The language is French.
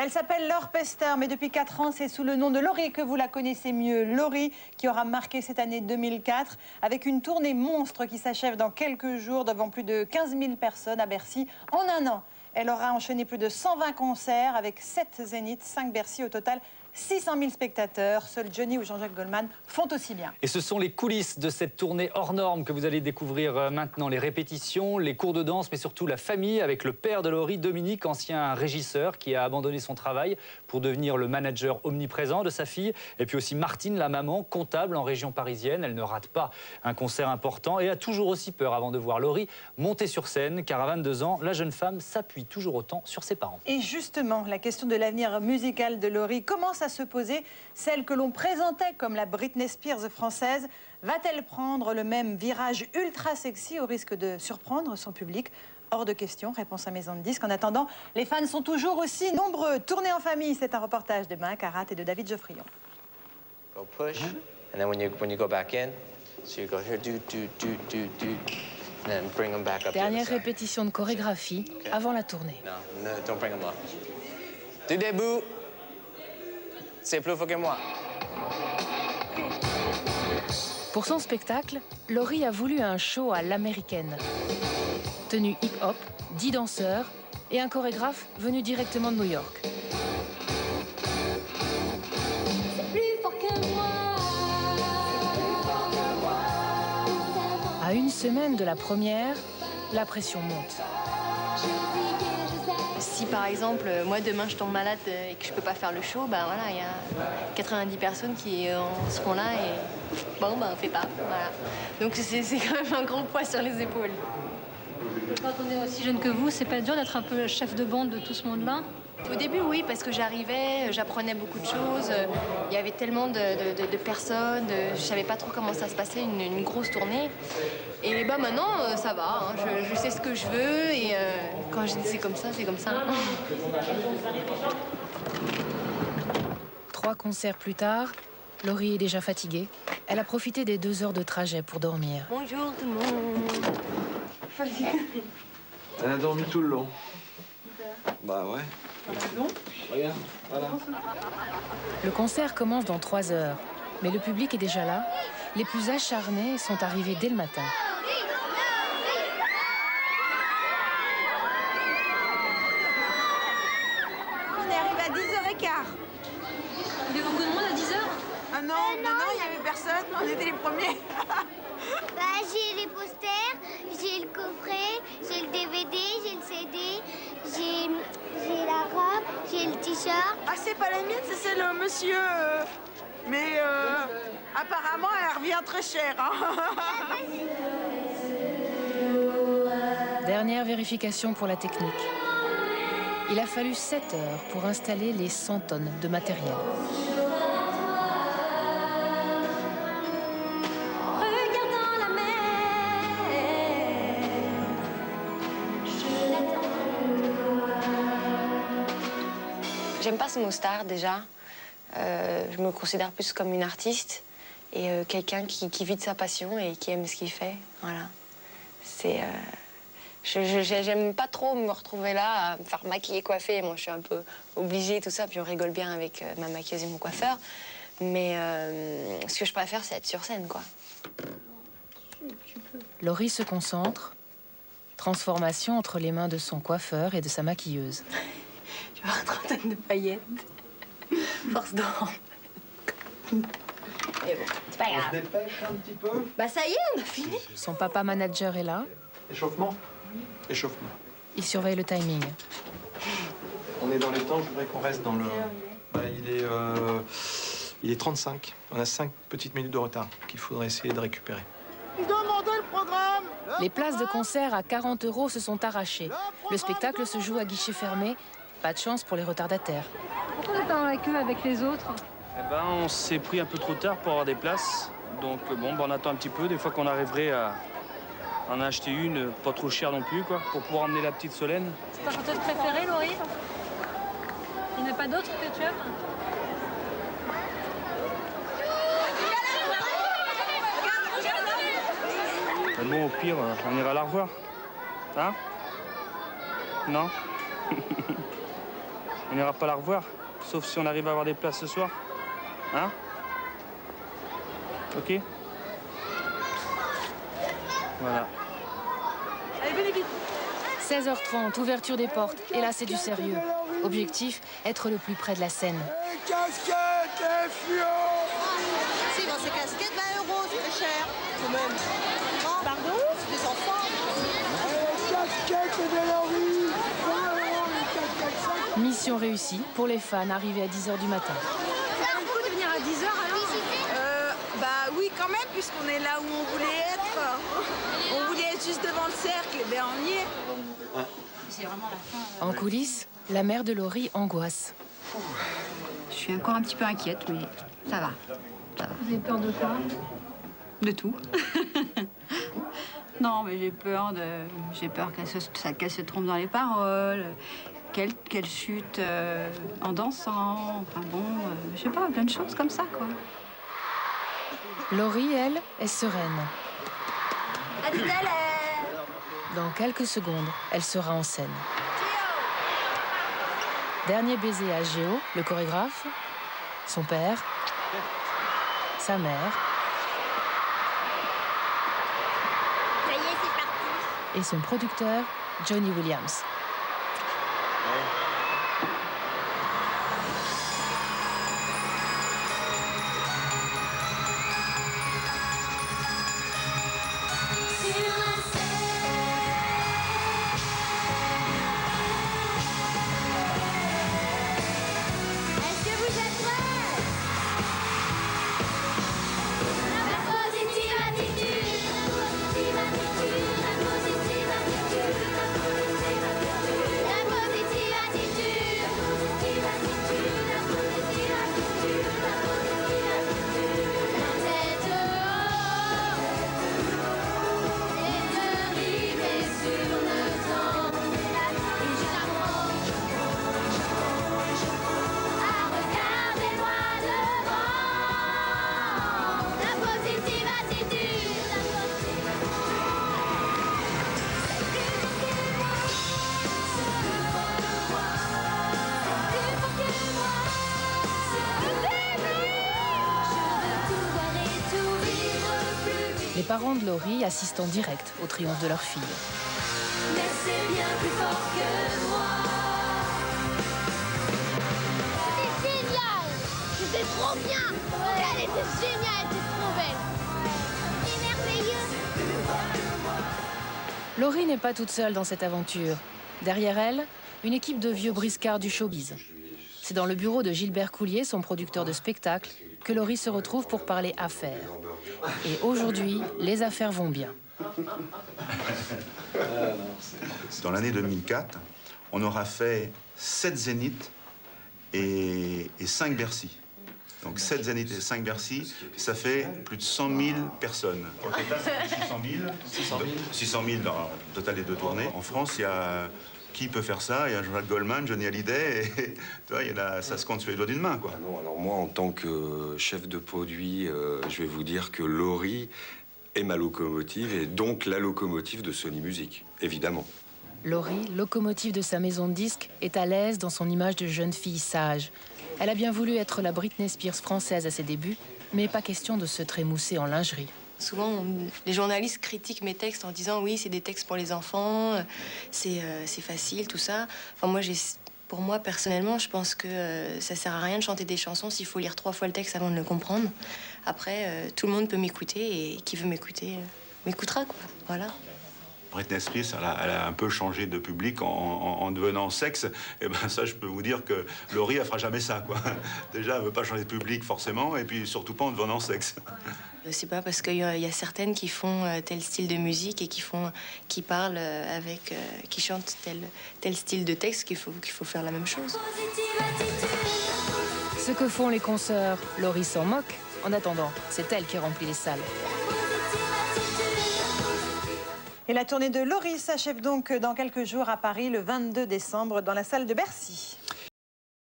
Elle s'appelle Laure Pester, mais depuis 4 ans, c'est sous le nom de Laurie que vous la connaissez mieux. Laurie, qui aura marqué cette année 2004, avec une tournée monstre qui s'achève dans quelques jours devant plus de 15 000 personnes à Bercy en un an. Elle aura enchaîné plus de 120 concerts avec 7 Zénith, 5 Bercy, au total 600 000 spectateurs. Seuls Johnny ou Jean-Jacques Goldman font aussi bien. Et ce sont les coulisses de cette tournée hors norme que vous allez découvrir maintenant. Les répétitions, les cours de danse, mais surtout la famille avec le père de Laurie, Dominique, ancien régisseur qui a abandonné son travail pour devenir le manager omniprésent de sa fille. Et puis aussi Martine, la maman, comptable en région parisienne. Elle ne rate pas un concert important et a toujours aussi peur avant de voir Laurie monter sur scène, car à 22 ans, la jeune femme s'appuie toujours autant sur ses parents. Et justement, la question de l'avenir musical de Laurie commence à se poser. Celle que l'on présentait comme la Britney Spears française, va-t-elle prendre le même virage ultra sexy au risque de surprendre son public? Hors de question, réponse à Maison de Disques. En attendant, les fans sont toujours aussi nombreux. Tournée en famille, c'est un reportage de Main Carat et de David Geoffrion. Go push, and then when you go back in, so you go here, do, and then bring them back up. Dernière répétition de chorégraphie avant la tournée. No, don't bring them up. Du debout. C'est plus fort que moi. Pour son spectacle, Laurie a voulu un show à l'américaine. Tenue hip-hop, 10 danseurs et un chorégraphe venu directement de New York. À une semaine de la première, la pression monte. Si par exemple, moi demain je tombe malade et que je peux pas faire le show, ben voilà, il y a 90 personnes qui seront là et bon, ben on fait pas, voilà. Donc c'est quand même un gros poids sur les épaules. Quand on est aussi jeune que vous, c'est pas dur d'être un peu chef de bande de tout ce monde-là? Au début, oui, parce que j'arrivais, j'apprenais beaucoup de choses. Il y avait tellement de personnes, je savais pas trop comment ça se passait, une grosse tournée. Et bah maintenant, ça va, hein, je sais ce que je veux et quand je dis c'est comme ça, c'est comme ça. 3 concerts plus tard, Laurie est déjà fatiguée. Elle a profité des 2 heures de trajet pour dormir. Bonjour tout le monde. Elle a dormi tout le long. Bah ouais. Regarde, voilà. Le concert commence dans 3 heures, mais le public est déjà là. Les plus acharnés sont arrivés dès le matin. On est arrivé à 10h15. Il y a beaucoup de monde à 10 heures? Ah non, il n'y avait personne, on était les premiers. J'ai les posters, j'ai le coffret, j'ai le DVD, j'ai le CD, j'ai la robe, j'ai le t-shirt. Ah, c'est pas la mienne, c'est celle monsieur. Mais apparemment, elle revient très cher. Hein. Dernière vérification pour la technique. Il a fallu 7 heures pour installer les 100 tonnes de matériel. J'aime pas ce mot star déjà. Je me considère plus comme une artiste et quelqu'un qui vit de sa passion et qui aime ce qu'il fait. Voilà. J'aime pas trop me retrouver là à me faire maquiller, coiffer. Moi, je suis un peu obligée, tout ça. Puis on rigole bien avec ma maquilleuse et mon coiffeur. Mais ce que je préfère, c'est être sur scène, quoi. Laurie se concentre. Transformation entre les mains de son coiffeur et de sa maquilleuse. Je vais avoir une trentaine de paillettes. Force d'or. Mais bon, c'est pas grave. On se dépêche un petit peu. Bah ça y est, on a fini. Son papa manager est là. Échauffement. Échauffement. Il surveille le timing. On est dans les temps, je voudrais qu'on reste dans le... Bah, il est 35. On a 5 petites minutes de retard qu'il faudrait essayer de récupérer. Demandez le programme. Les places de concert à 40 € se sont arrachées. Le spectacle se joue à guichet fermé. Pas de chance pour les retardataires. Pourquoi vous êtes dans la queue avec les autres? Eh ben, on s'est pris un peu trop tard pour avoir des places. Donc bon, ben, on attend un petit peu. Des fois qu'on arriverait à en acheter une, pas trop chère non plus, quoi, pour pouvoir emmener la petite Solène. C'est ta chanteuse préférée, Laurie? Il n'y en a pas d'autres que tu aimes? Bon, au pire, on ira la revoir. Hein? Non? On n'ira pas la revoir, sauf si on arrive à avoir des places ce soir. Hein? Ok? Voilà. Allez, venez vite. 16h30, ouverture des portes. Et là, c'est du sérieux. Objectif, être le plus près de la scène. Casquette et fluo. Si, dans ces casquettes, 20 €, c'est cher. Quand même. Pardon? C'est des enfants. Casquette de Laurie. 20 € les casquettes. Mission réussie pour les fans arrivés à 10h du matin. Pourquoi de venir à 10h alors? Bah oui, quand même, puisqu'on est là où on voulait être. On voulait être juste devant le cercle, et bien on y est. C'est vraiment la fin. En coulisses, la mère de Laurie angoisse. Je suis encore un petit peu inquiète, mais ça va. Ça va. Vous avez peur de quoi? De tout. Non, mais j'ai peur qu'elle se trompe dans les paroles, qu'elle chute en dansant. Enfin bon, je sais pas, plein de choses comme ça, quoi. Laurie, elle, est sereine. À tout à l'heure. Dans quelques secondes, elle sera en scène. Dernier baiser à Géo, le chorégraphe, son père, sa mère Ça y est, c'est parti. et son producteur, Johnny Williams. Est-ce que vous êtes prêts? La positive attitude, la positive attitude, la positive attitude, la positive attitude, la positive attitude, la positive attitude, la positive attitude, la tête haute et de rimer sur le temps. Et j'apprends à regarder droit devant. La positive attitude, la positive Les parents de Laurie assistent en direct au triomphe de leur fille. mais c'est bien plus fort que moi. C'était génial! C'était trop bien! Elle était géniale, elle était trop belle! C'est merveilleux! Laurie n'est pas toute seule dans cette aventure. Derrière elle, une équipe de vieux briscards du showbiz. C'est dans le bureau de Gilbert Coulier, son producteur de spectacle, que Laurie se retrouve pour parler affaires. Et aujourd'hui, les affaires vont bien. Dans l'année 2004, on aura fait 7 Zéniths et 5 Bercy. Donc 7 Zéniths et 5 Bercy, ça fait plus de 100 000 personnes. Au total, c'est 600 000 dans le total des deux tournées. En France, il y a... Qui peut faire ça? Il y a Jean-Jacques Goldman, Johnny Hallyday, et tu vois, ça se compte sur les doigts d'une main, quoi. Non, alors moi, en tant que chef de produit, je vais vous dire que Laurie est ma locomotive, et donc la locomotive de Sony Music, évidemment. Laurie, locomotive de sa maison de disques, est à l'aise dans son image de jeune fille sage. Elle a bien voulu être la Britney Spears française à ses débuts, mais pas question de se trémousser en lingerie. Souvent, les journalistes critiquent mes textes en disant oui, c'est des textes pour les enfants, c'est facile, tout ça. Enfin, pour moi, personnellement, je pense que ça sert à rien de chanter des chansons s'il faut lire 3 fois le texte avant de le comprendre. Après, tout le monde peut m'écouter et qui veut m'écouter, m'écoutera, quoi. Voilà. Britney Spears, elle a un peu changé de public en devenant sexe. Et ben ça, je peux vous dire que Laurie, elle fera jamais ça, quoi. Déjà, elle veut pas changer de public, forcément, et puis surtout pas en devenant sexe. C'est pas parce qu'il y a certaines qui font tel style de musique et qui parlent qui chantent tel style de texte qu'il faut faire la même chose. Ce que font les consoeurs, Laurie s'en moque. En attendant, c'est elle qui remplit les salles. Et la tournée de Laurie s'achève donc dans quelques jours à Paris, le 22 décembre, dans la salle de Bercy.